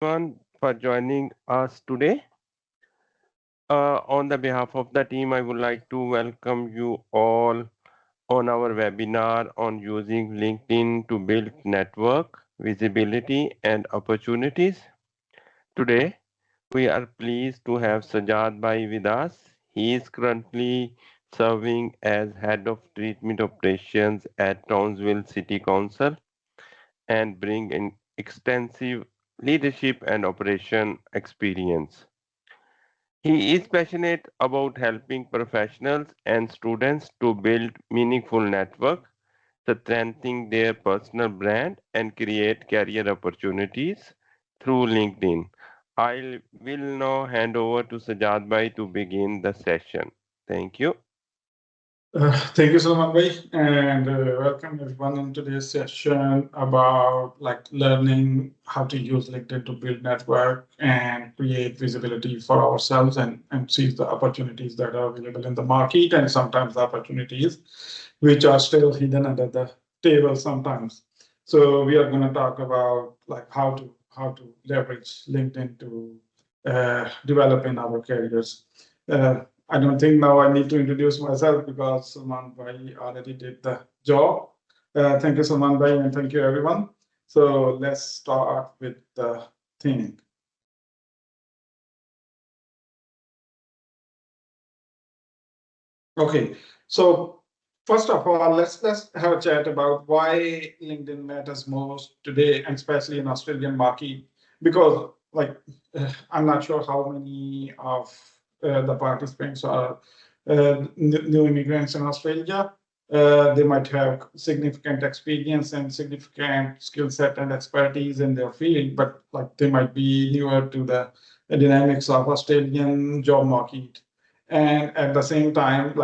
everyone for joining us today. On the behalf of the team, I would like to welcome you all on our webinar on using LinkedIn to build network, visibility, and opportunities. Today, we are pleased to have Sajjad Bhai with us. He is currently serving as Head of Treatment Operations at Townsville City Council and bring in extensive leadership and operation experience. He is passionate about helping professionals and students to build meaningful network, strengthening their personal brand and create career opportunities through LinkedIn. I will now hand over to Sajad Bhai to begin the session. Thank you. Thank you, Salman Bhai, and welcome everyone in today's session about learning how to use LinkedIn to build network and create visibility for ourselves and seize the opportunities that are available in the market and sometimes the opportunities which are still hidden under the table sometimes. So we are going to talk about how to leverage LinkedIn to develop in our careers. Uh, I don't think now I need to introduce myself because Salman Bhai already did the job. Thank you, Salman Bhai, and thank you, everyone. So let's start with the thing. Okay, so first of all, let's have a chat about why LinkedIn matters most today, and especially in Australian market, because I'm not sure how many of the participants are new immigrants in Australia. They might have significant experience and significant skill set and expertise in their field, but they might be newer to the dynamics of Australian job market. And at the same time,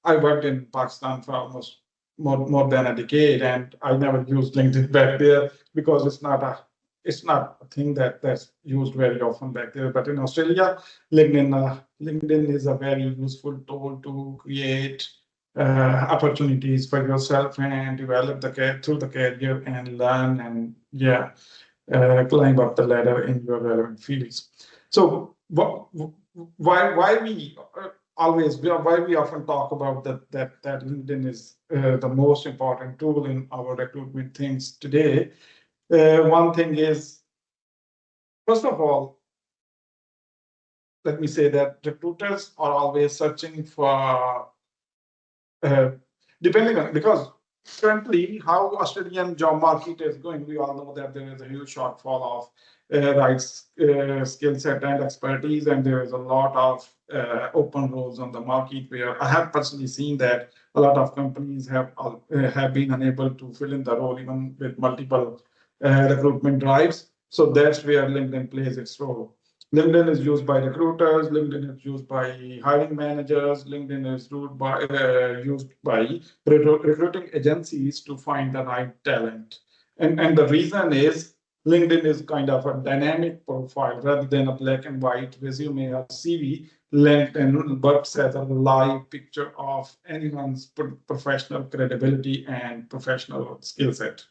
I worked in Pakistan for almost more than a decade, and I never used LinkedIn back there because it's not a thing that's used very often back there. But in Australia, LinkedIn is a very useful tool to create opportunities for yourself and develop through the career and learn and climb up the ladder in your relevant fields. So why we why we often talk about that LinkedIn is the most important tool in our recruitment things today. One thing is, first of all, let me say that recruiters are always searching for, uh, depending on, because currently how Australian job market is going, we all know that there is a huge shortfall of skill set and expertise, and there is a lot of open roles on the market where I have personally seen that a lot of companies have been unable to fill in the role even with multiple recruitment drives. So that's where LinkedIn plays its role. LinkedIn is used by recruiters. LinkedIn is used by hiring managers. LinkedIn is used by recruiting agencies to find the right talent. And the reason is LinkedIn is kind of a dynamic profile rather than a black and white resume or CV. LinkedIn works as a live picture of anyone's professional credibility and professional skill set.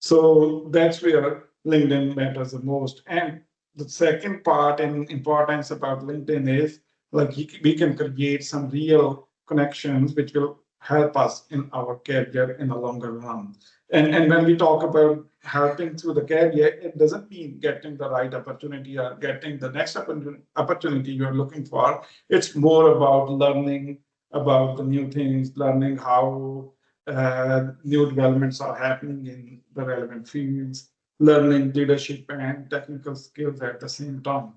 So that's where LinkedIn matters the most. And the second part in importance about LinkedIn is we can create some real connections which will help us in our career in the longer run. And when we talk about helping through the career, it doesn't mean getting the right opportunity or getting the next opportunity you're looking for. It's more about learning about the new things, learning how new developments are happening in the relevant fields, learning leadership and technical skills at the same time.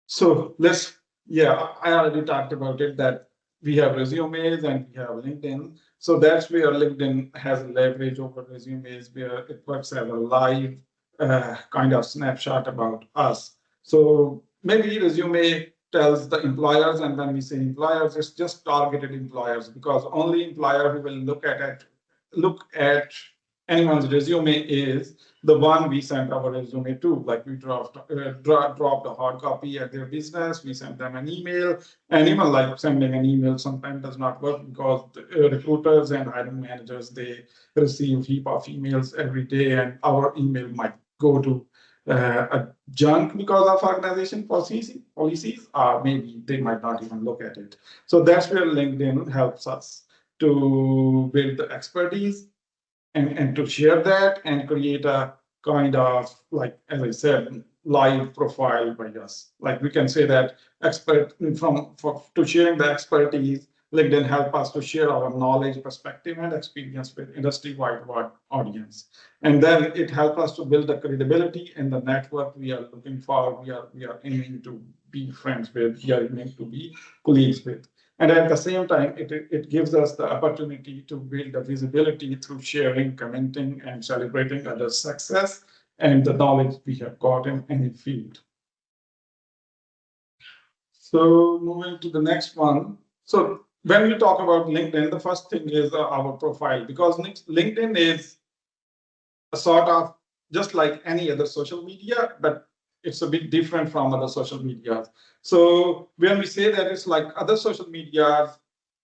So I already talked about it that we have resumes and we have LinkedIn. So that's where LinkedIn has leverage over resumes, where it works as a live kind of snapshot about us. So maybe resume tells the employers, and when we say employers, it's just targeted employers because only employer who will look at anyone's resume is the one we sent our resume to. Like we dropped a hard copy at their business, we sent them an email, and even like sending an email sometimes does not work because recruiters and hiring managers, they receive heap of emails every day, and our email might go to a junk because of organization policies, or maybe they might not even look at it. So that's where LinkedIn helps us to build the expertise and to share that and create a kind of, like, as I said, live profile by us. Like we can say that expert to sharing the expertise, LinkedIn help us to share our knowledge, perspective, and experience with industry-wide audience. And then it helps us to build the credibility in the network we are looking for, we are aiming to be friends with, we are aiming to be colleagues with. And at the same time, it gives us the opportunity to build a visibility through sharing, commenting, and celebrating others' success and the knowledge we have got in any field. So moving to the next one. So when we talk about LinkedIn, the first thing is our profile, because LinkedIn is a sort of just like any other social media, but it's a bit different from other social medias. So when we say that it's like other social medias,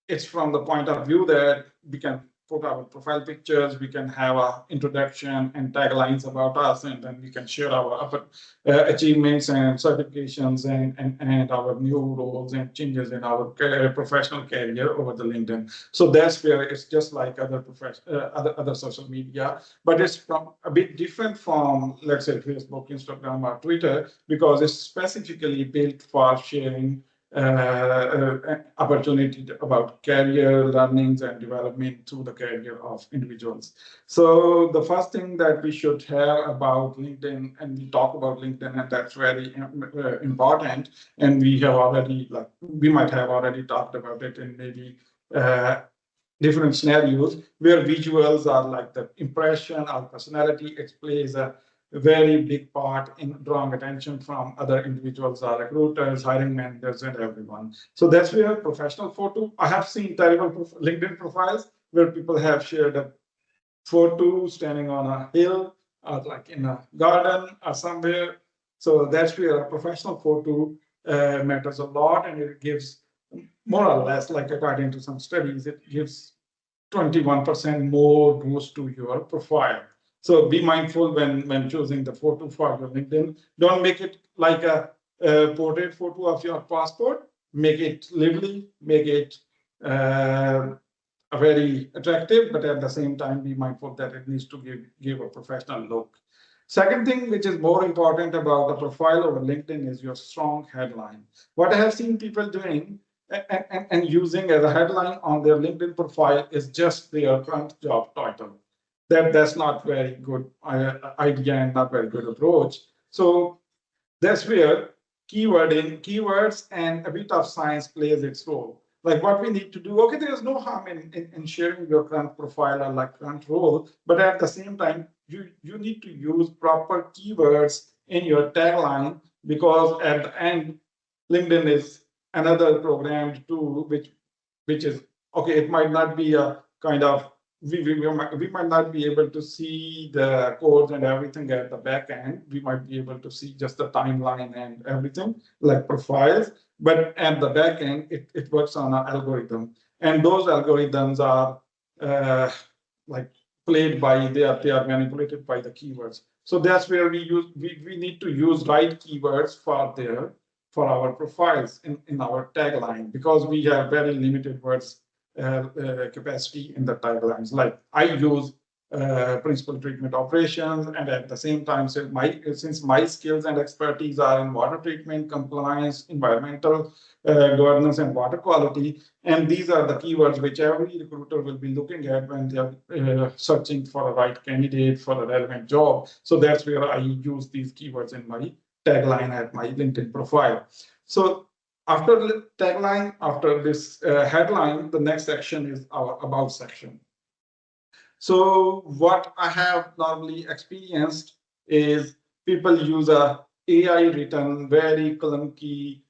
it's from the point of view that we can put our profile pictures, we can have a introduction and taglines about us, and then we can share our achievements and certifications and our new roles and changes in our professional career over the LinkedIn. So that's where it's just like other social media, but it's from a bit different from, let's say, Facebook, Instagram, or Twitter, because it's specifically built for sharing opportunity about career learnings and development through the career of individuals. So the first thing that we should have about LinkedIn, and we talk about LinkedIn, and that's very important. And we might have already talked about it in maybe different scenarios where visuals are like the impression or personality. It plays a very big part in drawing attention from other individuals, or recruiters, hiring managers, and everyone. So that's where professional photo. I have seen terrible LinkedIn profiles where people have shared a photo standing on a hill or like in a garden or somewhere. So that's where a professional photo matters a lot, and it gives more or less, like according to some studies, it gives 21% more boost to your profile. So be mindful when choosing the photo for your LinkedIn. Don't make it like a portrait photo of your passport. Make it lively, make it very attractive, but at the same time, be mindful that it needs to give a professional look. Second thing, which is more important about the profile over LinkedIn, is your strong headline. What I have seen people doing and using as a headline on their LinkedIn profile is just their current job title. That's not very good idea and not very good approach. So that's where keywords, and a bit of science plays its role. Like what we need to do, okay, there's no harm in sharing your current profile or like current role, but at the same time, you need to use proper keywords in your tagline, because at the end, LinkedIn is another programmed tool which is okay. It might not be a kind of we might not be able to see the codes and everything at the back end. We might be able to see just the timeline and everything like profiles, but at the back end, it works on an algorithm, and those algorithms are like played by they are manipulated by the keywords. So that's where we need to use right keywords for our profiles in our tagline, because we have very limited words capacity in the taglines. Like I use principal treatment operations, and at the same time, since my skills and expertise are in water treatment, compliance, environmental governance, and water quality, and these are the keywords which every recruiter will be looking at when they are searching for a right candidate for a relevant job. So that's where I use these keywords in my tagline at my LinkedIn profile. So after the tagline, after this headline, the next section is our about section. So what I have normally experienced is people use a AI written, very clunky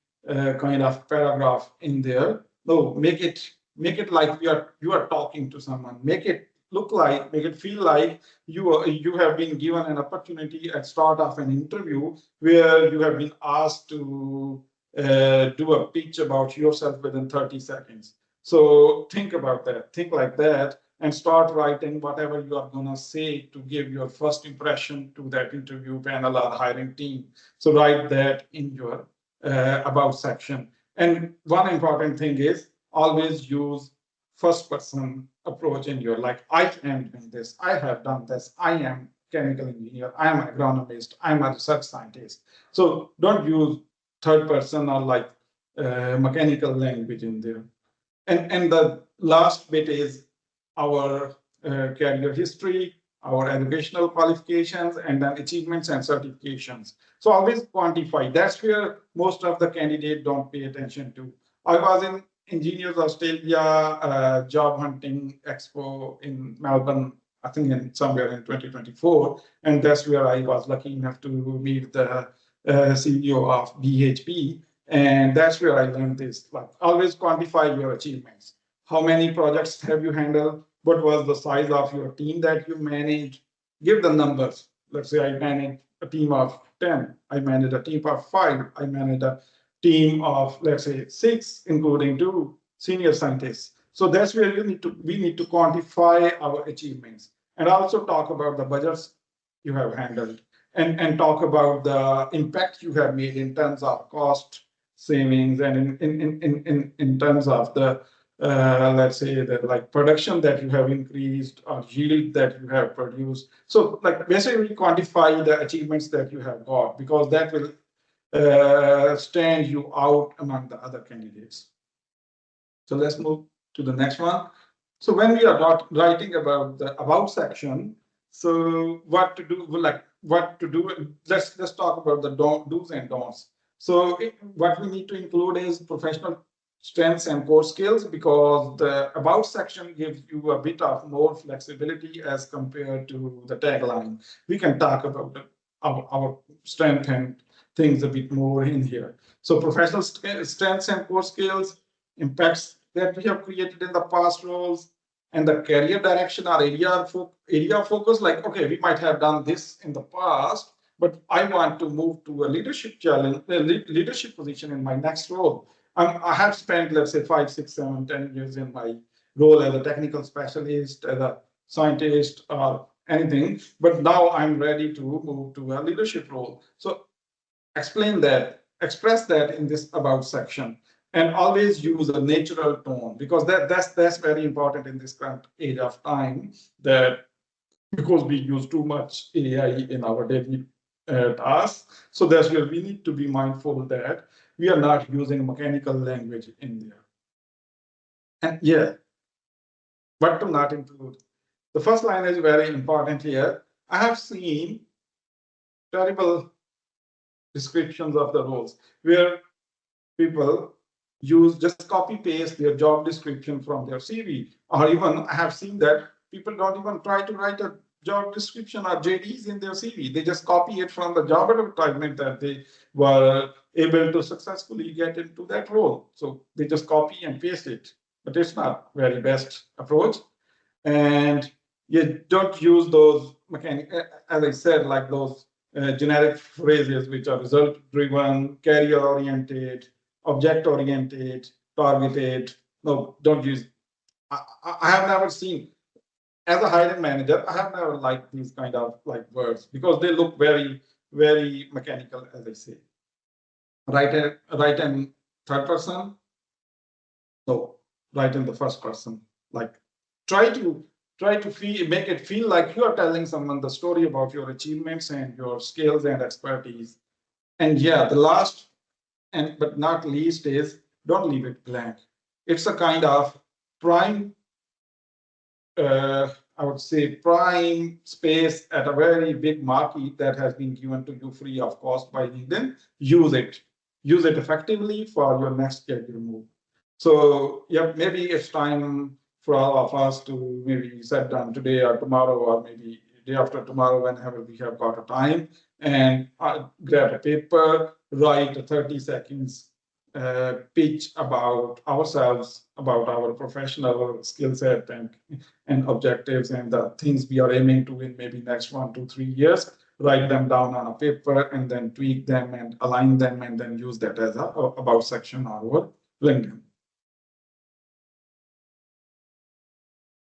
kind of paragraph in there. No, make it like you are talking to someone. Make it look like, make it feel like you have been given an opportunity at start of an interview where you have been asked to do a pitch about yourself within 30 seconds. So think about that. Think like that, and start writing whatever you are going to say to give your first impression to that interview panel or hiring team. So write that in your about section. And one important thing is always use first person approach in your, like, I am doing this, I have done this, I am chemical engineer, I am agronomist, I'm a research scientist. So don't use third person or like mechanical language in there. And the last bit is our career history, our educational qualifications, and then achievements and certifications. So always quantify. That's where most of the candidates don't pay attention to. I was in Engineers Australia job hunting expo in Melbourne, I think in somewhere in 2024, and that's where I was lucky enough to meet the CEO of BHP, and that's where I learned this. Like, always quantify your achievements. How many projects have you handled? What was the size of your team that you managed? Give the numbers. Let's say I manage a team of 10. I manage a team of 5. I manage a team of, let's say, 6, including 2 senior scientists. So that's where we need to quantify our achievements and also talk about the budgets you have handled, and talk about the impact you have made in terms of cost savings and in terms of the let's say the like production that you have increased or yield that you have produced. So like basically quantify the achievements that you have got, because that will stand you out among the other candidates. So let's move to the next one. So when we are not writing about the about section, so what to do, like what to do, let's talk about the do's and don'ts. So what we need to include is professional strengths and core skills, because the about section gives you a bit of more flexibility as compared to the tagline. We can talk about our strength and things a bit more in here. So professional strengths and core skills, impacts that we have created in the past roles, and the career direction or area of focus. Like, okay, we might have done this in the past, but I want to move to a leadership challenge, a leadership position in my next role. I have spent, let's say, 5, 6, 7, 10 years in my role as a technical specialist, as a scientist, or anything, but now I'm ready to move to a leadership role. So explain that, express that in this about section, and always use a natural tone, because that's very important in this current age of time, that because we use too much AI in our daily tasks. So that's where we need to be mindful that we are not using mechanical language in there. And yeah, what to not include. The first line is very important here. I have seen terrible descriptions of the roles where people use just copy paste their job description from their CV, or even I have seen that people don't even try to write a job description or JDs in their CV. They just copy it from the job advertisement that they were able to successfully get into that role. So they just copy and paste it, but it's not very best approach. And you don't use those mechanic, as I said, like those generic phrases which are result driven, career oriented, object oriented, targeted. No, don't use. I have never seen, as a hiring manager, I have never liked these kind of like words, because they look very, very mechanical, as I say. Write in third person. No, write in the first person. Like, try to make it feel like you are telling someone the story about your achievements and your skills and expertise. And yeah, the last and but not least is, don't leave it blank. It's a kind of prime, I would say, prime space at a very big market that has been given to you free of cost by LinkedIn. Use it effectively for your next career move. So yeah, maybe it's time for all of us to maybe sit down today or tomorrow, or maybe day after tomorrow, whenever we have got a time, and grab a paper, write a 30 seconds pitch about ourselves, about our professional skill set and objectives, and the things we are aiming to in maybe next 1 to 3 years. Write them down on a paper and then tweak them and align them, and then use that as a about section on our LinkedIn.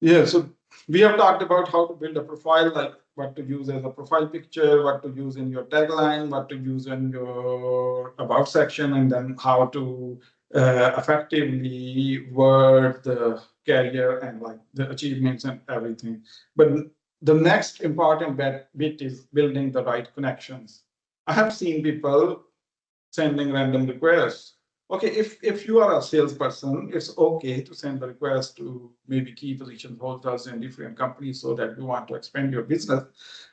Yeah, so We have talked about how to build a profile, like what to use as a profile picture, what to use in your tagline, what to use in your about section, and then how to effectively word the career and like the achievements and everything. But the next important bit is building the right connections. I have seen people sending random requests. Okay, if you are a salesperson, it's okay to send the request to maybe key position holders in different companies so that you want to expand your business.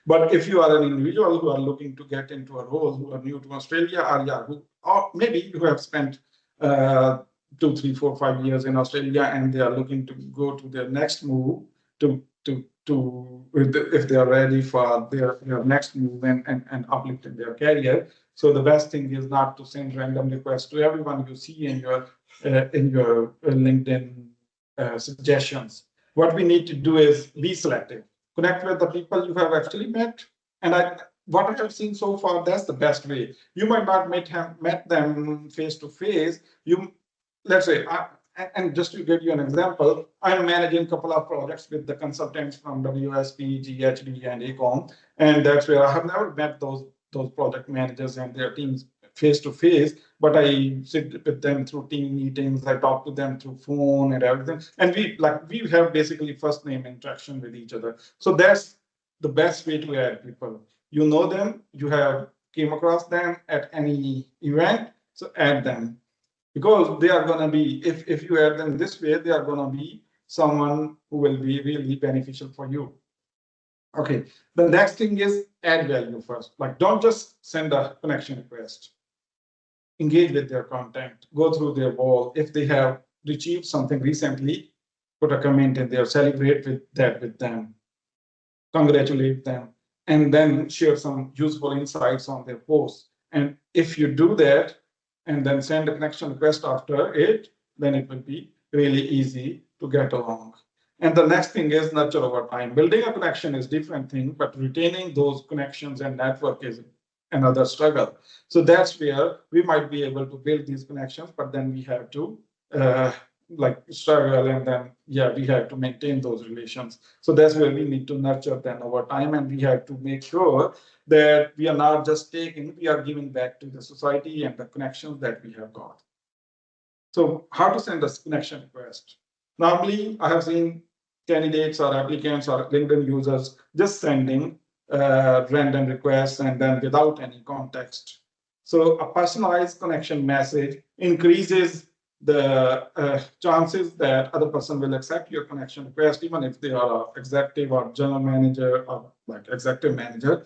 But if you are an individual who are looking to get into a role, who are new to Australia, or yeah, who or maybe you have spent uh, 2, 3, 4, 5 years in Australia and they are looking to go to their next move to if they are ready for their next move and uplift in their career. So the best thing is not to send random requests to everyone you see in your LinkedIn suggestions. What we need to do is be selective. Connect with the people you have actually met. And what I have seen so far, that's the best way. You might not met them face to face. You let's say and just to give you an example, I'm managing a couple of projects with the consultants from WSP, GHD, and ACOM, and that's where I have never met those project managers and their teams face to face, but I sit with them through team meetings. I talk to them through phone and everything, and we have basically first name interaction with each other. So that's the best way to add people. You know them, you have came across them at any event, so add them because they are going to be if you add them this way, they are going to be someone who will be really beneficial for you. Okay, the next thing is add value first. Like don't just send a connection request. Engage with their content, go through their wall. If they have achieved something recently, put a comment in there, celebrate with them, congratulate them, and then share some useful insights on their posts. And if you do that and then send a connection request after it, then it will be really easy to get along. And the next thing is nurture over time. Building a connection is different thing, but retaining those connections and network is another struggle. So that's where we might be able to build these connections, but then we have to uh, like struggle and then yeah, we have to maintain those relations. So that's where we need to nurture them over time, and we have to make sure that we are not just taking, we are giving back to the society and the connections that we have got. So how to send a connection request? Normally, I have seen candidates or applicants or LinkedIn users just sending random requests and then without any context. So a personalized connection message increases the chances that other person will accept your connection request, even if they are an executive or general manager or like executive manager.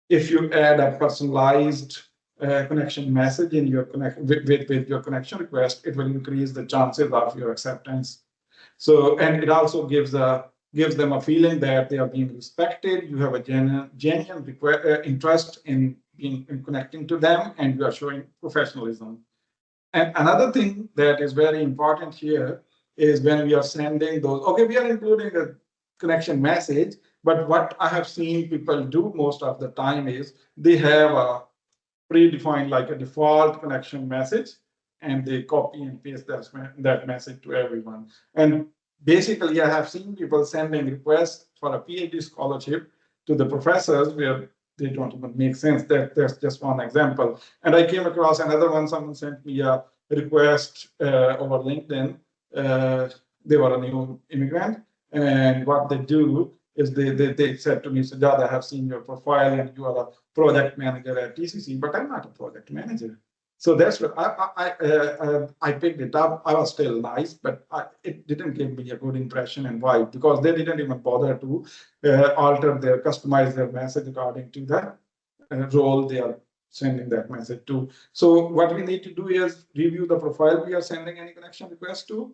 If you add a personalized connection message in your with your connection request, it will increase the chances of your acceptance. So, and it also gives them a feeling that they are being respected. You have a genuine interest in connecting to them, and you are showing professionalism. And another thing that is very important here is when we are sending those, okay, we are including a connection message, but what I have seen people do most of the time is they have a predefined like a default connection message and they copy and paste that message to everyone. And basically, I have seen people sending requests for a PhD scholarship to the professors where they don't even make sense. That's just one example. And I came across another one. Someone sent me a request over LinkedIn. Uh, they were a new immigrant, and what they do is they said to me, Sajjad, I have seen your profile and you are a project manager at TCC, but I'm not a project manager. So that's what I picked it up. I was still nice, but it didn't give me a good impression. And why? Because they didn't even bother to customize their message according to the role they are sending that message to. So what we need to do is review the profile we are sending any connection request to,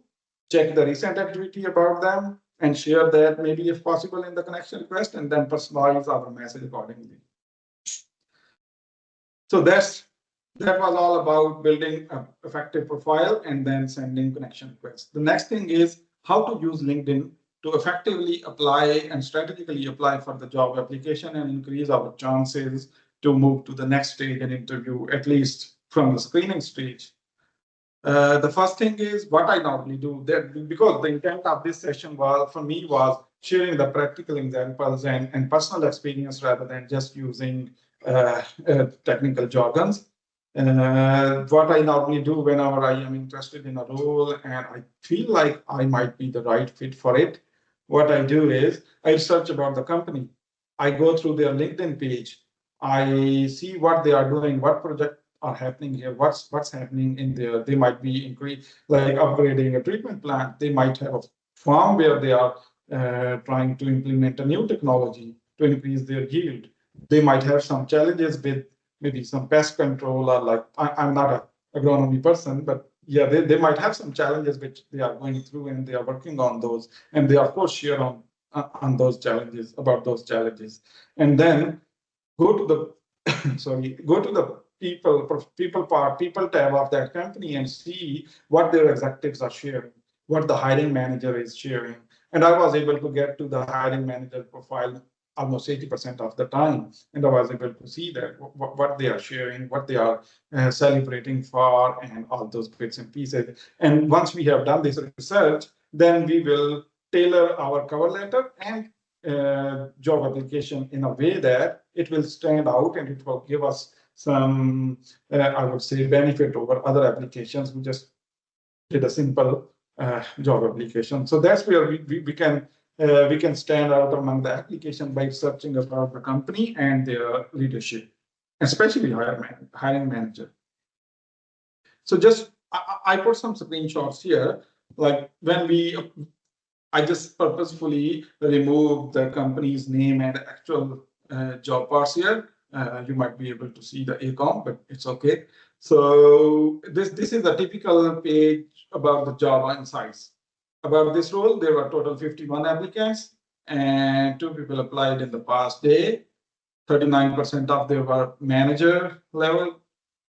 check the recent activity about them, and share that maybe if possible in the connection request, and then personalize our message accordingly. So that was all about building an effective profile and then sending connection requests. The next thing is how to use LinkedIn to effectively apply and strategically apply for the job application and increase our chances to move to the next stage and interview, at least from the screening stage. The first thing is what I normally do that because the intent of this session was for me was sharing the practical examples and personal experience rather than just using technical jargons. What I normally do whenever I am interested in a role and I feel like I might be the right fit for it, what I do is I search about the company. I go through their LinkedIn page. I see what they are doing, what projects are happening here, what's happening in there. They might be like upgrading a treatment plant. They might have a farm where they are trying to implement a new technology to increase their yield. They might have some challenges with maybe some pest control or like I'm not a agronomy person, but yeah, they might have some challenges which they are going through and they are working on those, and they of course share on those challenges about those challenges, and then go to the sorry, go to the people tab of that company and see what their executives are sharing, what the hiring manager is sharing. And I was able to get to the hiring manager profile almost 80% of the time. And I was able to see that what they are sharing, what they are celebrating for, and all those bits and pieces. And once we have done this research, then we will tailor our cover letter and job application in a way that it will stand out and it will give us some, I would say, benefit over other applications who just did a simple job application. So that's where we can stand out among the application by searching about the company and their leadership, especially hiring manager. So just I put some screenshots here, like when I just purposefully removed the company's name and actual job parts here. You might be able to see the ACOM, but it's okay. So this is a typical page about the Java insights. About this role, there were total 51 applicants, and 2 people applied in the past day. 39% of them were manager level,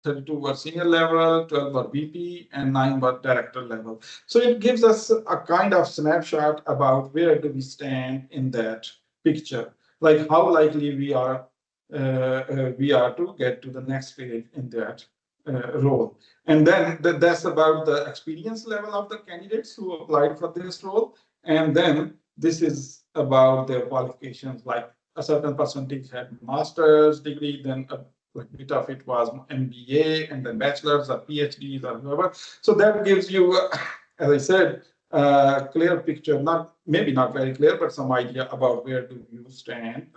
32 were senior level, 12 were VP, and 9 were director level. So it gives us a kind of snapshot about where do we stand in that picture, like how likely we are to get to the next phase in that role. And then that's about the experience level of the candidates who applied for this role. And then this is about their qualifications, like a certain percentage had master's degree, then like bit of it was MBA, and then bachelor's or PhDs or whatever. So that gives you, as I said, a clear picture, not maybe not very clear, but some idea about where do you stand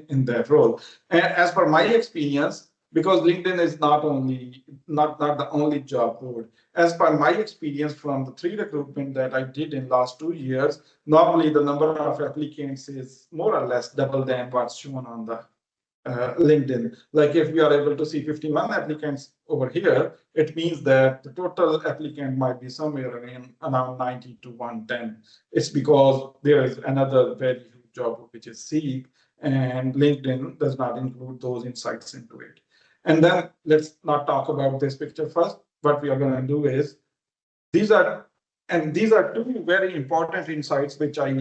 in that role. And as per my experience, because LinkedIn is not the only job board. As per my experience from the 3 recruitment that I did in last 2 years, normally the number of applicants is more or less double than what's shown on the LinkedIn. Like if we are able to see 51 applicants over here, it means that the total applicant might be somewhere in around 90 to 110. It's because there is another very huge job which is Seek, and LinkedIn does not include those insights into it. And then let's not talk about this picture first. What we are going to do is these are these are 2 very important insights which I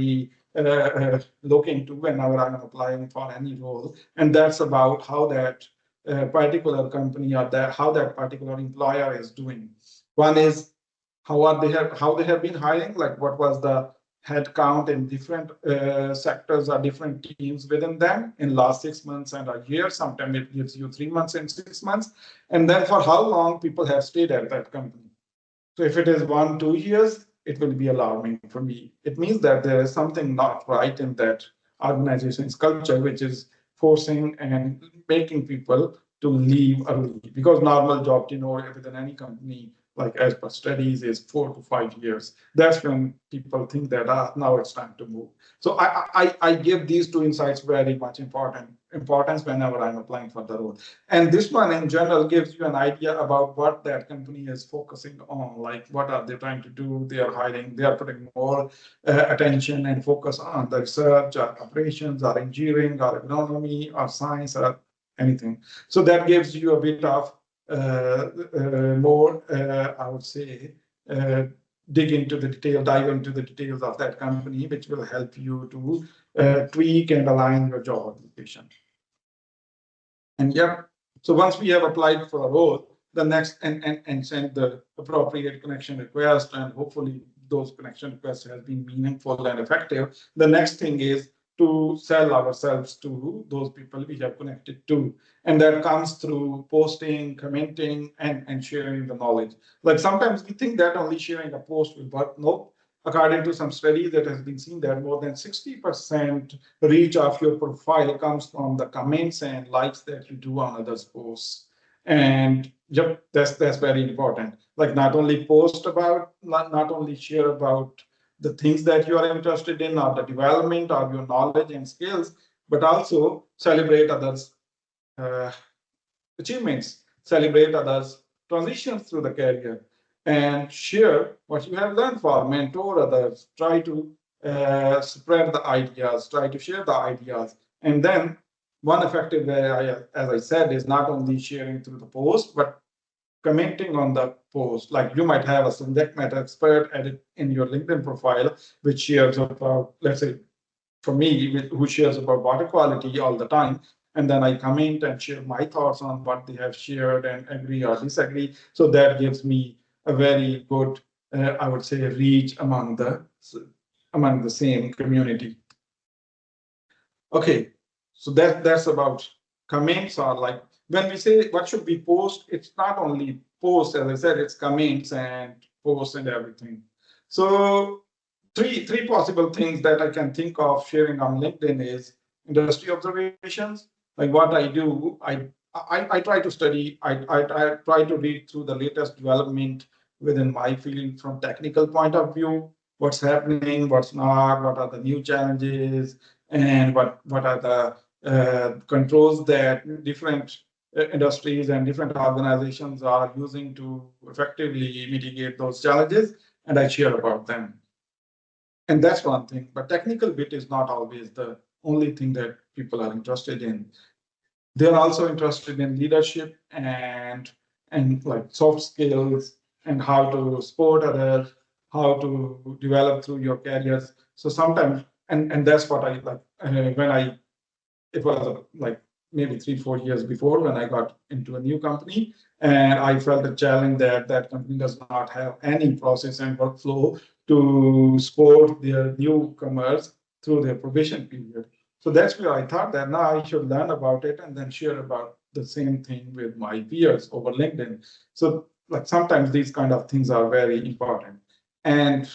look into whenever I'm applying for any role, and that's about how that particular company or how that particular employer is doing. One is how they have been hiring, like what was the head count in different sectors or different teams within them in last 6 months and a year. Sometimes it gives you 3 months and 6 months, and then for how long people have stayed at that company. So if it is 1, 2 years, it will be alarming for me. It means that there is something not right in that organization's culture, which is forcing and making people to leave early. Because normal job tenure within any company, like as per studies, is 4 to 5 years. That's when people think that now it's time to move. So I give these 2 insights very much importance whenever I'm applying for the role. And this one in general gives you an idea about what that company is focusing on, like what are they trying to do. They are hiring, they are putting more attention and focus on the research or operations or engineering or agronomy or science or anything. So that gives you a bit of more, I would say, dive into the details of that company, which will help you to tweak and align your job application. And yeah, so once we have applied for a role, the next and send the appropriate connection request, and hopefully those connection requests has been meaningful and effective. The next thing is to sell ourselves to those people we have connected to. And that comes through posting, commenting, and sharing the knowledge. Like sometimes we think that only sharing a post will work. No, according to some studies that has been seen that more than 60% reach of your profile comes from the comments and likes that you do on others' posts. And yep, that's very important. Like not only post about, not only share about the things that you are interested in or the development of your knowledge and skills, but also celebrate others' uh, achievements, celebrate others' transitions through the career, and share what you have learned for, mentor others, try to spread the ideas, try to share the ideas. And then one effective way, as I said, is not only sharing through the post, but commenting on the post. Like you might have a subject matter expert edit in your LinkedIn profile, which shares about, let's say, for me, who shares about water quality all the time. And then I comment and share my thoughts on what they have shared and agree or disagree. So that gives me a very good, I would say, reach among the same community. Okay, so that's about comments or like when we say what should we post, it's not only post, as I said, it's comments and posts and everything. So three possible things that I can think of sharing on LinkedIn is industry observations. Like what I do, I try to study, I try to read through the latest development within my field from technical point of view, what's happening, what's not, what are the new challenges, and what are the controls that different industries and different organizations are using to effectively mitigate those challenges, and I share about them. And that's one thing, but technical bit is not always the only thing that people are interested in. They're also interested in leadership and like soft skills and how to support others, how to develop through your careers. So sometimes, and that's what I like when I it was like maybe 3 4 years before when I got into a new company, and I felt a challenge that that company does not have any process and workflow to support their newcomers through their probation period. So that's where I thought that now I should learn about it and then share about the same thing with my peers over LinkedIn. So like sometimes these kind of things are very important. And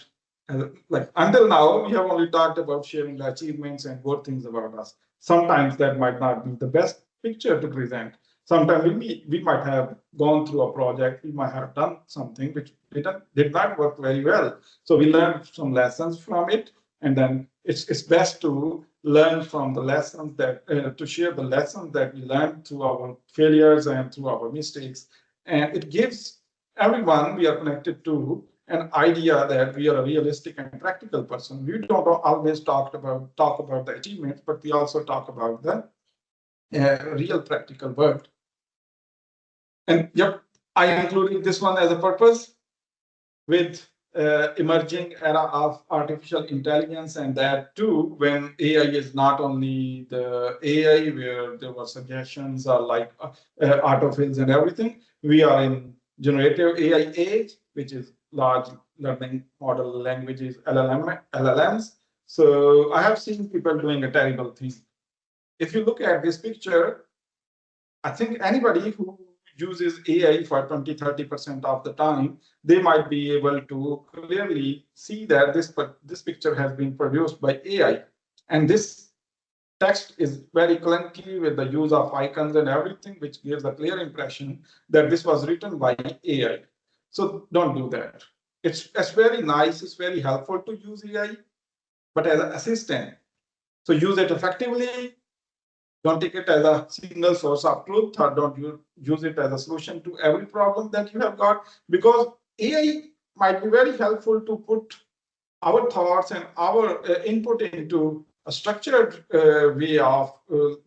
like until now, we have only talked about sharing the achievements and good things about us. Sometimes that might not be the best picture to present. Sometimes we might have gone through a project, we might have done something which did not work very well. So we learned some lessons from it, and then it's best to learn from the lessons that to share the lessons that we learned through our failures and through our mistakes, and it gives everyone we are connected to an idea that we are a realistic and practical person. We don't always talk about the achievements, but we also talk about the real practical work. And yep, I included this one as a purpose with emerging era of artificial intelligence, and that too when AI is not only the AI where there were suggestions like autofills and everything. We are in generative AI age, which is large learning model languages, LLMs. So I have seen people doing a terrible thing. If you look at this picture, I think anybody who uses AI for 20-30% of the time, they might be able to clearly see that this picture has been produced by AI. And this text is very clunky with the use of icons and everything, which gives a clear impression that this was written by AI. So don't do that. It's very nice, it's very helpful to use AI, but as an assistant. So use it effectively. Don't take it as a single source of truth, or don't use it as a solution to every problem that you have got, because AI might be very helpful to put our thoughts and our input into a structured way of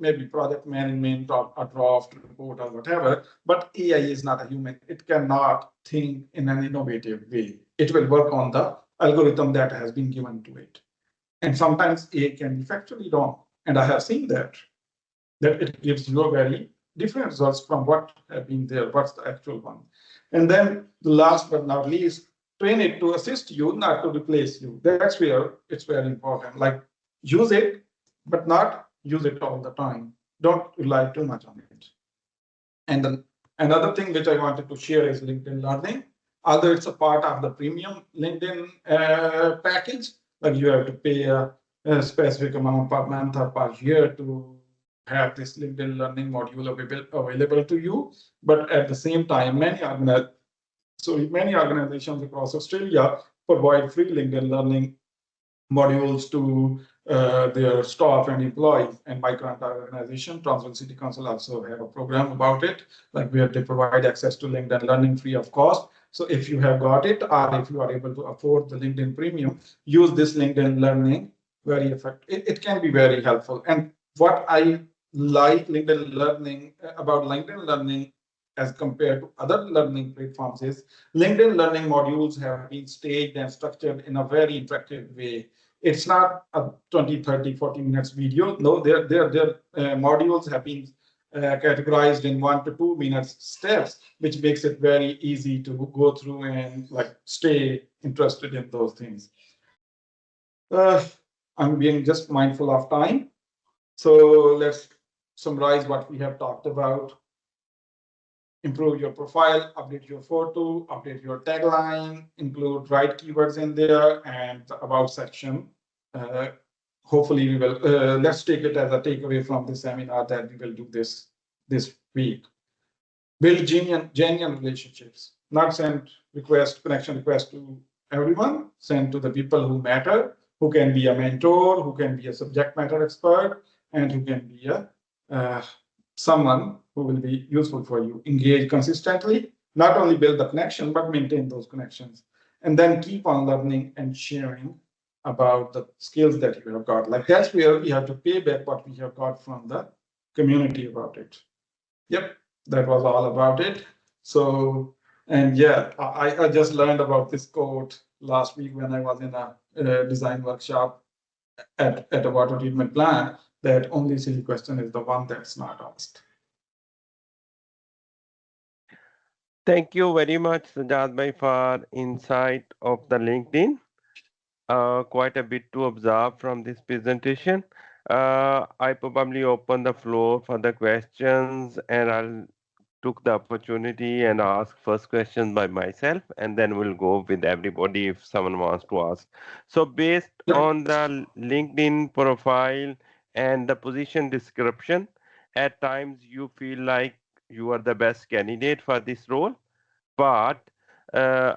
maybe project management or a draft report or whatever. But AI is not a human. It cannot think in an innovative way. It will work on the algorithm that has been given to it. And sometimes AI can be factually wrong. And I have seen that it gives you a very different results from what have been there, what's the actual one. And then the last but not least, train it to assist you, not to replace you. That's where it's very important. Like use it, but not use it all the time. Don't rely too much on it. And then another thing which I wanted to share is LinkedIn Learning. Although it's a part of the premium LinkedIn package, like you have to pay a specific amount per month or per year to have this LinkedIn Learning module available to you. But at the same time, many organizations across Australia provide free LinkedIn Learning modules to their staff and employees. And my current organization, Townsville City Council, also have a program about it, like where they provide access to LinkedIn Learning free of cost. So if you have got it, or if you are able to afford the LinkedIn Premium, use this LinkedIn Learning very effective. It can be very helpful. And what I like LinkedIn Learning about LinkedIn Learning as compared to other learning platforms is LinkedIn Learning modules have been staged and structured in a very interactive way. It's not a 20, 30, 40 minutes video. No, their modules have been categorized in 1 to 2 minutes steps, which makes it very easy to go through and like stay interested in those things. I'm being just mindful of time. So let's summarize what we have talked about. Improve your profile, update your photo, update your tagline, include right keywords in there, and the about section. Uh, Hopefully we will, let's take it as a takeaway from this seminar that we will do this week. Build genuine relationships, not send connection request to everyone, send to the people who matter, who can be a mentor, who can be a subject matter expert, and who can be someone who will be useful for you. Engage consistently, not only build the connection, but maintain those connections. And then keep on learning and sharing about the skills that you have got. Like that's where we have to pay back what we have got from the community about it. Yep, that was all about it. So, and yeah, I just learned about this quote last week when I was in a design workshop at a water treatment plant, that only silly question is the one that's not asked. Thank you very much, Sajjad bhai, for insight of the LinkedIn. Quite a bit to observe from this presentation. I probably open the floor for the questions, and I'll took the opportunity and ask first question by myself, and then we'll go with everybody if someone wants to ask. So based Yep. on the LinkedIn profile and the position description, at times you feel like you are the best candidate for this role, but uh,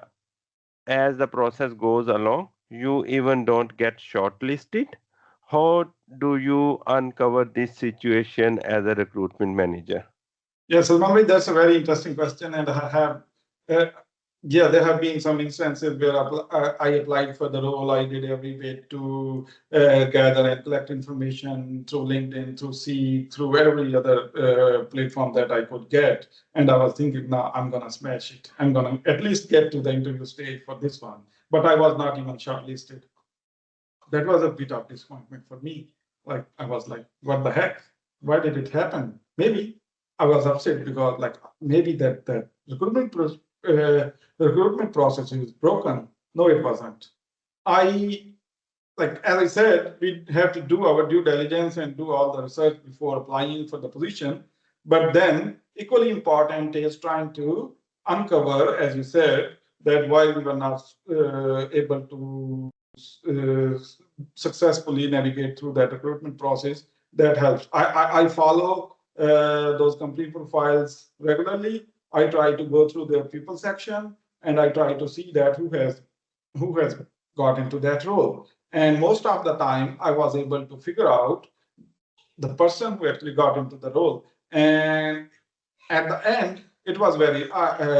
as the process goes along, you even don't get shortlisted. How do you uncover this situation as a recruitment manager? Yeah, Salman, that's a very interesting question, and I have, uh, yeah, there have been some instances where I applied for the role. I did every bit to gather and collect information through LinkedIn, through Seek, through every other platform that I could get, and I was thinking, now I'm gonna smash it. I'm gonna at least get to the interview stage for this one, but I was not even shortlisted. That was a bit of disappointment for me. Like I was like, what the heck? Why did it happen? Maybe I was upset because like maybe that recruitment process is broken. No, it wasn't. I like as I said, we have to do our due diligence and do all the research before applying for the position. But then equally important is trying to uncover, as you said, that why we were not able to uh, successfully navigate through that recruitment process. That helps. I follow those company profiles regularly. I try to go through their people section and I try to see that who has got into that role. And most of the time, I was able to figure out the person who actually got into the role. And at the end, it was very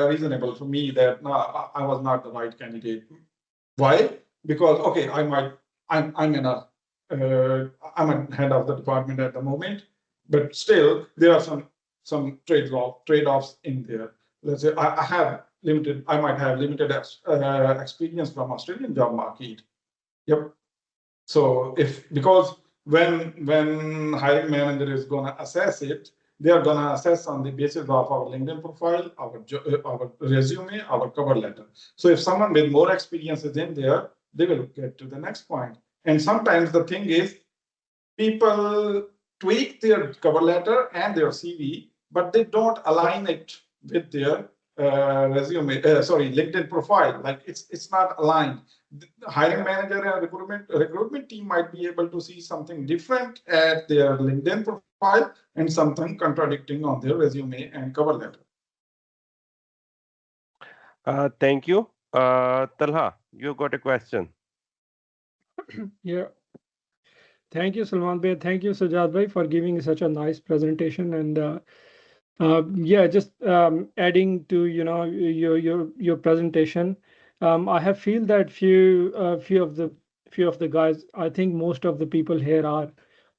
reasonable for me that no, I was not the right candidate. Why? Because okay, I'm in a I'm a head of the department at the moment, but still there are some trade-offs in there. Let's say I might have limited experience from Australian job market. Yep. So if because when hiring manager is gonna assess it, They are going to assess on the basis of our LinkedIn profile, our resume, our cover letter. So if someone with more experience is in there, they will get to the next point. And sometimes the thing is, people tweak their cover letter and their CV, but they don't align it with their LinkedIn profile. Like it's not aligned. The hiring manager and recruitment team might be able to see something different at their LinkedIn profile and something contradicting on their resume and cover letter. Thank you. Talha, you got a question. Yeah, thank you, Salman Bhai. Thank you, Sajjad Bhai, for giving such a nice presentation. And yeah, just adding to your presentation, I have feel that few of the guys. I think most of the people here are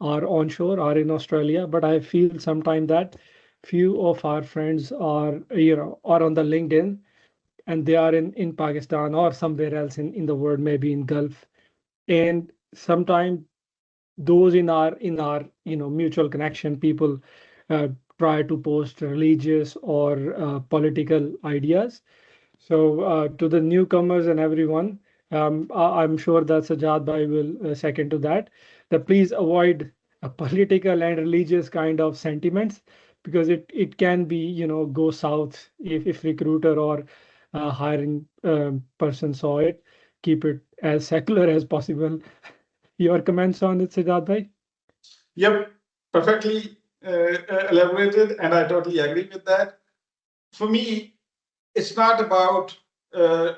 onshore, are in Australia, but I feel sometime that few of our friends are are on the LinkedIn, and they are in Pakistan or somewhere else in the world, maybe in Gulf. And sometimes those in our mutual connection people uh, try to post religious or political ideas. So to the newcomers and everyone, I'm sure that Sajjad Bhai will second to that, that please avoid a political and religious kind of sentiments, because it can be go south if recruiter or hiring person saw it. Keep it as secular as possible. Your comments on it, Sajjad Bhai? Yep, perfectly elaborated, and I totally agree with that. For me, it's not about uh,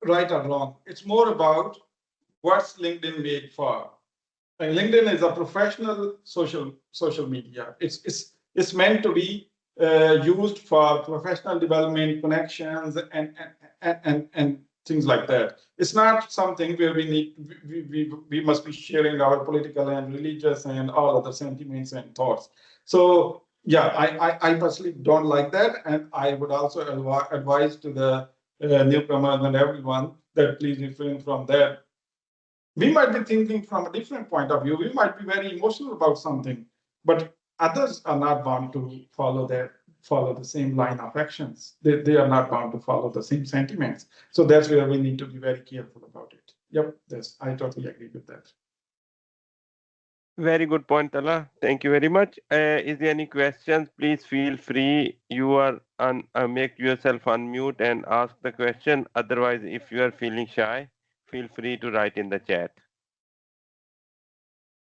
right or wrong. It's more about what's LinkedIn made for. And LinkedIn is a professional social media. It's meant to be used for professional development, connections, and things like that. It's not something where we must be sharing our political and religious and all other sentiments and thoughts. So yeah, I personally don't like that, and I would also advise to the newcomers and everyone that please refrain from that. We might be thinking from a different point of view. We might be very emotional about something, but others are not bound to follow the same line of actions. They are not bound to follow the same sentiments. So that's where we need to be very careful about it. Yep, yes, I totally agree with that. Very good point, Talha. Thank you very much. Is there any questions? Please feel free. You are make yourself unmute and ask the question. Otherwise, if you are feeling shy, feel free to write in the chat.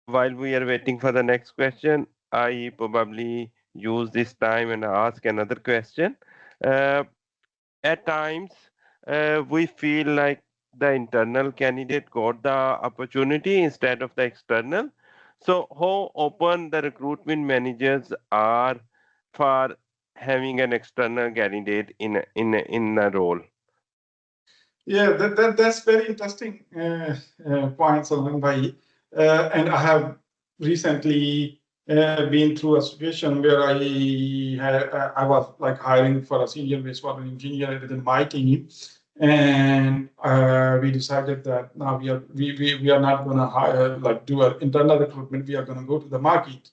While we are waiting for the next question, I probably use this time and ask another question. Uh, at times, we feel like the internal candidate got the opportunity instead of the external. So, how open the recruitment managers are for having an external candidate in a role? Yeah, that's very interesting point, Salman Bhai. And I have recently been through a situation where I was like hiring for a senior wastewater engineer within my team, and we decided that now we are not going to hire like do an internal recruitment. We are going to go to the market.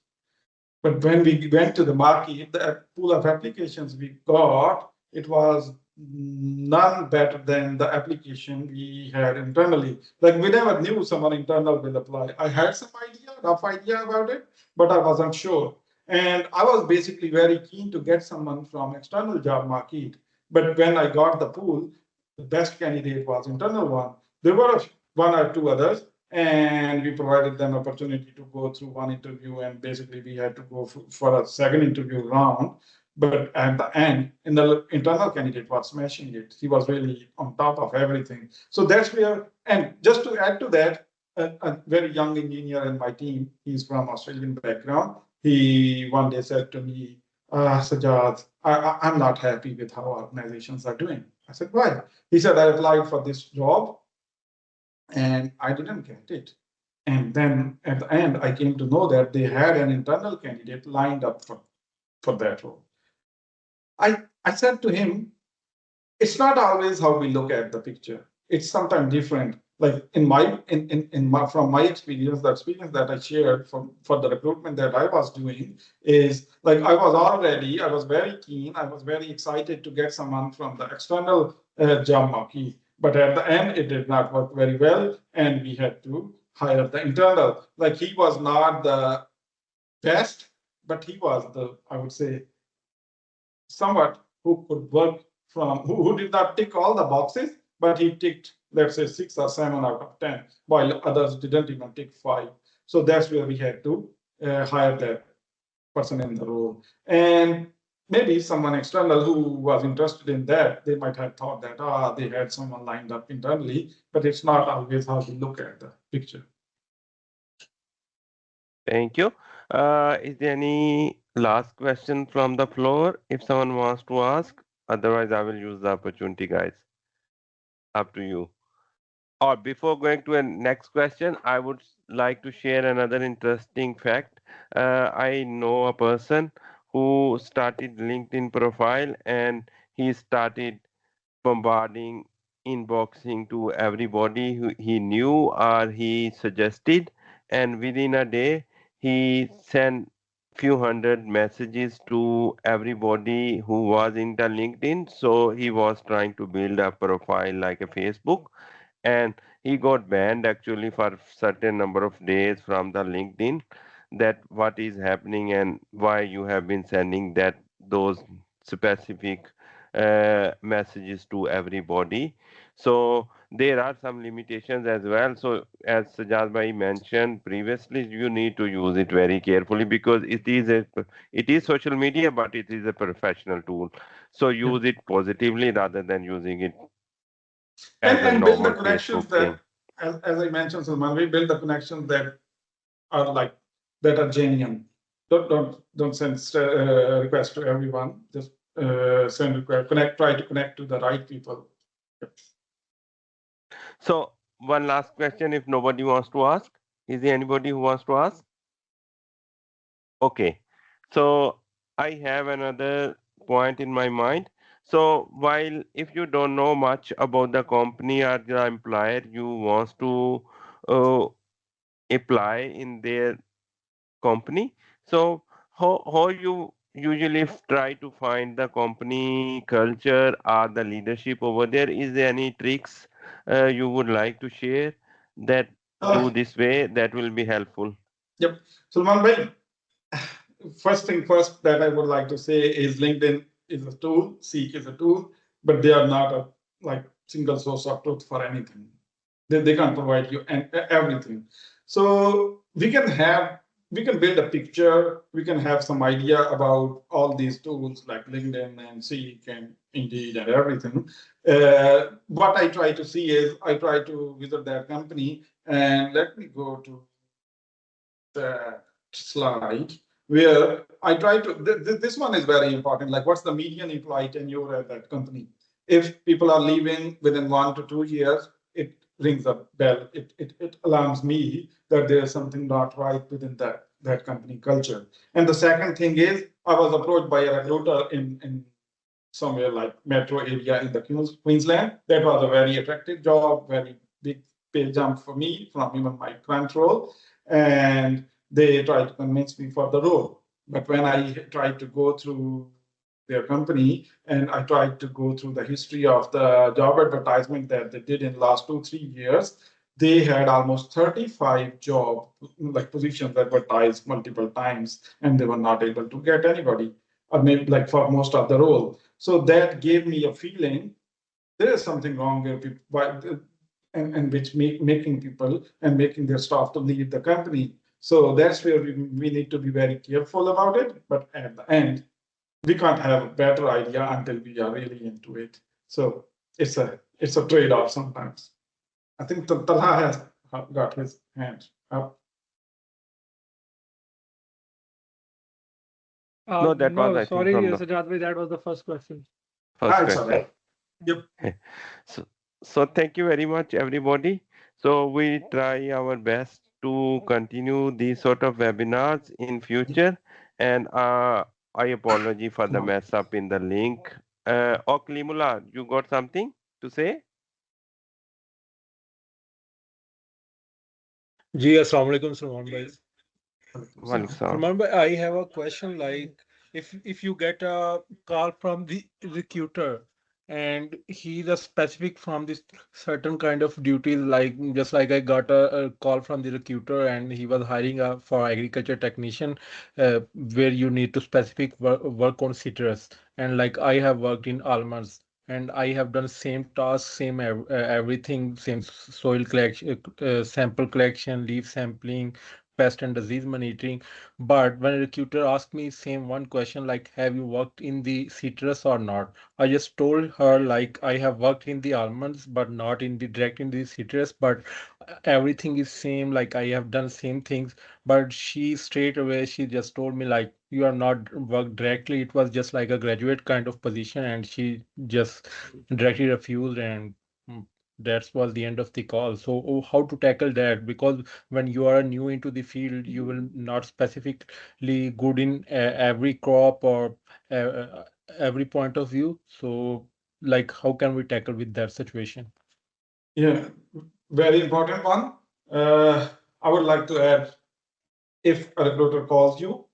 But when we went to the market, the pool of applications we got, it was none better than the application we had internally. Like we never knew someone internal will apply. I had some idea, rough idea about it, but I wasn't sure. And I was basically very keen to get someone from external job market. But when I got the pool, the best candidate was internal one. There were one or two others, and we provided them opportunity to go through one interview, and basically we had to go for a second interview round. But at the end, in the internal candidate was smashing it. He was really on top of everything. So that's where, and just to add to that, a very young engineer in my team, he's from Australian background. He one day said to me, Sajjad, I'm not happy with how organizations are doing. I said, why? He said, I applied for this job and I didn't get it. And then at the end, I came to know that they had an internal candidate lined up for that role. I said to him, it's not always how we look at the picture. It's sometimes different. Like from my experience, the experience that I shared for the recruitment that I was doing is like I was very keen, I was very excited to get someone from the external job market, but at the end it did not work very well, and we had to hire the internal. Like he was not the best, but he was the, I would say, somewhat who could work who did not tick all the boxes, but he ticked, let's say, 6 or 7 out of 10, while others didn't even tick 5. So that's where we had to hire that person in the role. And maybe someone external who was interested in that, they might have thought that, they had someone lined up internally, but it's not always how we look at the picture. Thank you. Is there any last question from the floor if someone wants to ask? Otherwise, I will use the opportunity, guys. Up to you. Or before going to a next question, I would like to share another interesting fact. I know a person who started LinkedIn profile and he started bombarding, inboxing to everybody who he knew or he suggested, and within a day he sent few hundred messages to everybody who was into LinkedIn. So he was trying to build a profile like a Facebook, and he got banned actually for certain number of days from the LinkedIn, that what is happening and why you have been sending that those specific messages to everybody. So there are some limitations as well. So as Sajjad bhai mentioned previously, you need to use it very carefully because it is social media, but it is a professional tool. So Yeah. use it positively rather than using it and as a and build the normal connections Facebook thing. that, as I mentioned, Salman, we build the connections that are like that are genuine. Don't send requests to everyone. Just send request, connect, try to connect to the right people. Yep. So one last question, if nobody wants to ask. Is there anybody who wants to ask? Okay. So I have another point in my mind. So while if you don't know much about the company or the employer you wants to uh, apply in their company, so how you usually try to find the company culture or the leadership over there? Is there any tricks you would like to share that Uh, do this way that will be helpful? yep. Sulman bhai, first thing first that I would like to say is LinkedIn is a tool, Seek is a tool, but they are not a like single source of truth for anything. They can't provide you everything. So we can build a picture, we can have some idea about all these tools like LinkedIn and Seek and Indeed and everything. What I try to see is I try to visit that company, and let me go to the slide where I try to. This one is very important. Like, what's the median employee tenure at that company? If people are leaving within 1 to 2 years, it rings a bell. It alarms me that there is something not right within that company culture. And the second thing is, I was approached by a recruiter in somewhere like metro area in the Queensland. That was a very attractive job, very big pay jump for me from even my current role. And they tried to convince me for the role. But when I tried to go through their company and I tried to go through the history of the job advertisement that they did in the last 2 3 years, they had almost 35 job like positions advertised multiple times, and they were not able to get anybody, or maybe like for most of the role. So that gave me a feeling there is something wrong here, and which making people and making their staff to leave the company. So that's where we need to be very careful about it. But at the end, we can't have a better idea until we are really into it. So it's a trade-off sometimes. I think Talha has got his hand up. No, that was No, I think sorry, from the Sajjad bhai, that was the first question. first It's all question. right. Yep. So, so thank you very much, everybody. So we try our best to continue these sort of webinars in future. And I apologize for the mess up in the link. Oklimula, you got something to say? जी अस्सलाम वालेकुम सलमान भाई। Walaikum Salman bhai, I have a question like if you get a call from the recruiter and he's a specific from this certain kind of duties like just like I got a call from the recruiter and he was hiring a for agriculture technician where you need to specific work on citrus and like I have worked in almonds and I have done same task, same everything, same soil collection, sample collection, leaf sampling, pest and disease monitoring. But when a recruiter asked me same one question like, have you worked in the citrus or not? I just told her like I have worked in the almonds, but not in the direct in the citrus. But everything is same. Like I have done same things. But she straight away she just told me like you are not worked directly. It was just like a graduate kind of position, and she just directly refused and. That was the end of the call. So, how to tackle that? Because when you are new into the field, you will not specifically good in every crop or every point of view. So, like, how can we tackle with that situation? Yeah, very important one. Uh, I would like to add, if a recruiter calls you,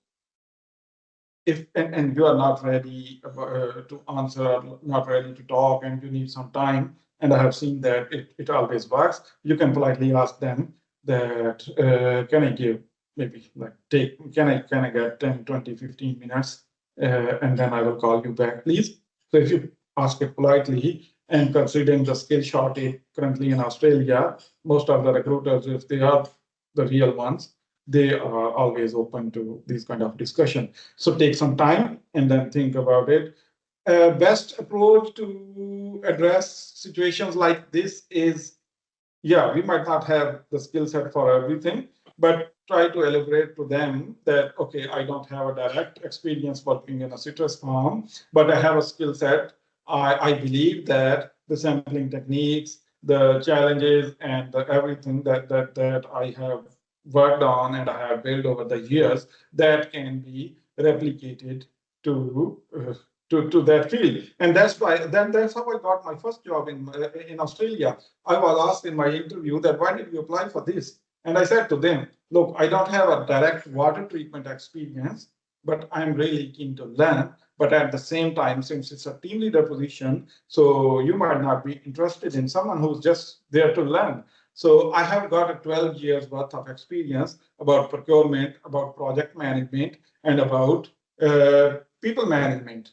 if and you are not ready to answer, not ready to talk, and you need some time, and I have seen that it always works, you can politely ask them that, can I give maybe like take, can I get 10, 20, 15 minutes, and then I will call you back, please. So if you ask it politely, and considering the skill shortage currently in Australia, most of the recruiters, if they are the real ones, they are always open to these kind of discussion. So take some time and then think about it. Best approach to address situations like this is, yeah, we might not have the skill set for everything, but try to elaborate to them that, okay, I don't have a direct experience working in a citrus farm, but I have a skill set. I believe that the sampling techniques, the challenges, and the everything that I have worked on and I have built over the years that can be replicated to to that field. And that's why that's how I got my first job in Australia. I was asked in my interview that why did you apply for this? And I said to them, look, I don't have a direct water treatment experience, but I'm really keen to learn. But at the same time, since it's a team leader position, so you might not be interested in someone who's just there to learn. So I have got a 12 years worth of experience about procurement, about project management, and about people management.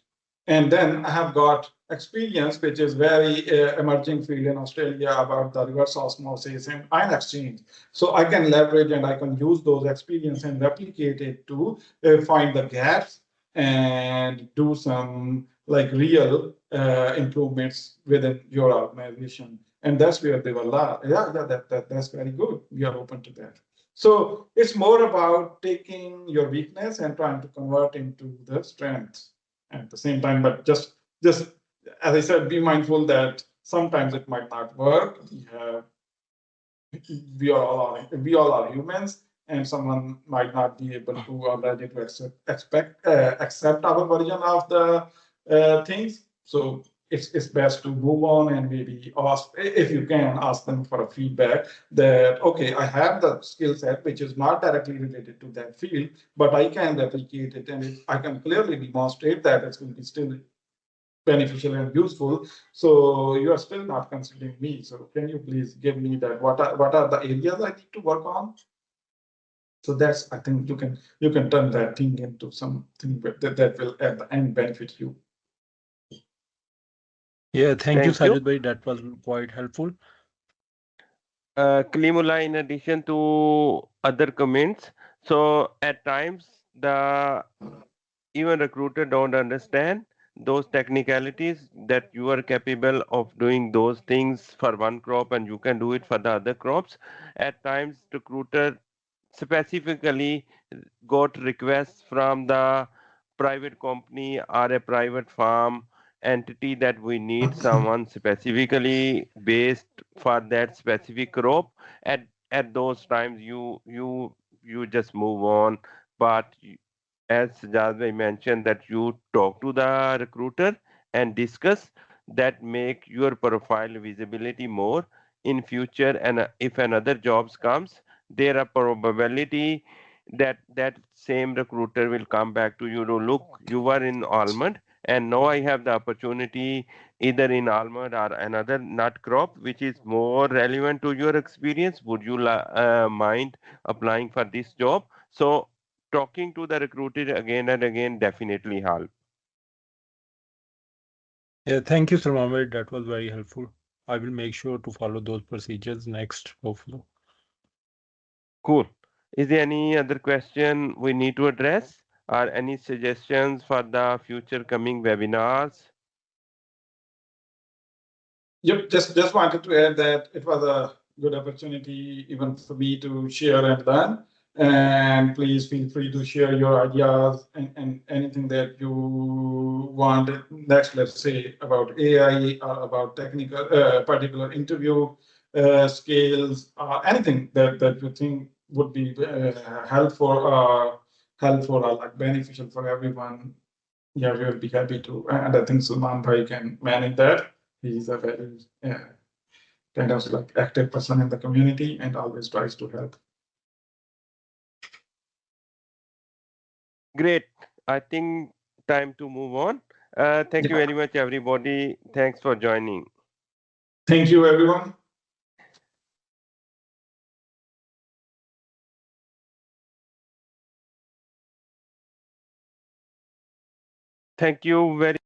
And then I have got experience, which is very emerging field in Australia about the reverse osmosis and ion exchange. So I can leverage and I can use those experience and replicate it to find the gaps and do some like real improvements within your organization. And that's where they were yeah, that's very good. We are open to that. So it's more about taking your weakness and trying to convert into the strength at the same time. But just as I said, be mindful that sometimes it might not work. We all are humans, and someone might not be able to or ready to accept our version of the things. So it's best to move on and maybe ask, if you can ask them for a feedback that, okay, I have the skill set which is not directly related to that field, but I can replicate it, and I can clearly demonstrate that it's going to be still beneficial and useful. So you are still not considering me. So can you please give me that? What are the areas I need to work on? So that's, I think you can turn that thing into something that will at the end benefit you. Yeah, thank you, Thank you. Sajid bhai. That was quite helpful. Kalimullah, in addition to other comments, so at times the even recruiter don't understand those technicalities that you are capable of doing those things for one crop and you can do it for the other crops. At times recruiter specifically got requests from the private company or a private farm entity that we need someone specifically based for that specific crop. At those times you just move on, but as Sajjad mentioned that you talk to the recruiter and discuss that make your profile visibility more in future, and if another jobs comes there a probability that that same recruiter will come back to you to look, you were in almond and now I have the opportunity either in almond or another nut crop which is more relevant to your experience. Would you mind applying for this job? So talking to the recruiter again and again definitely help. Yeah, thank you, Salman bhai. That was very helpful. I will make sure to follow those procedures next, hopefully. Cool. Is there any other question we need to address or any suggestions for the future coming webinars? Yep, just wanted to add that it was a good opportunity even for me to share and learn. And please feel free to share your ideas and anything that you want next, let's say about AI or about technical, particular interview skills, anything that you think would be helpful or like beneficial for everyone. Yeah, we will be happy to. And I think Salman Bhai can manage that. He's a very kind of like active person in the community and always tries to help. Great. I think time to move on. Thank you Yeah. very much, everybody. Thanks for joining. Thank you, everyone. Thank you very